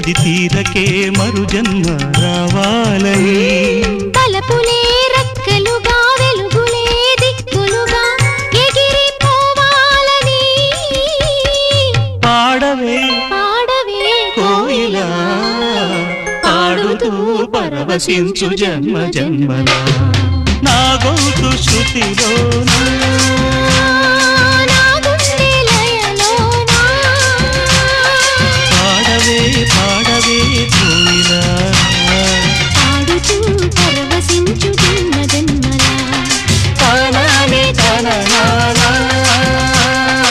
అది తీరకే మరు జన్మ రావాలని తలపులే రక్కలుగా వెలుగులే దిక్కులుగా ఎగిరిపోవాలని పాడవే పాడవే కోయిలా పాడుతూ పరవశించు జన్మ జన్మలా నా గొంతు శృతిలోనా నా గుండె లయలోనా పాడవే పాడ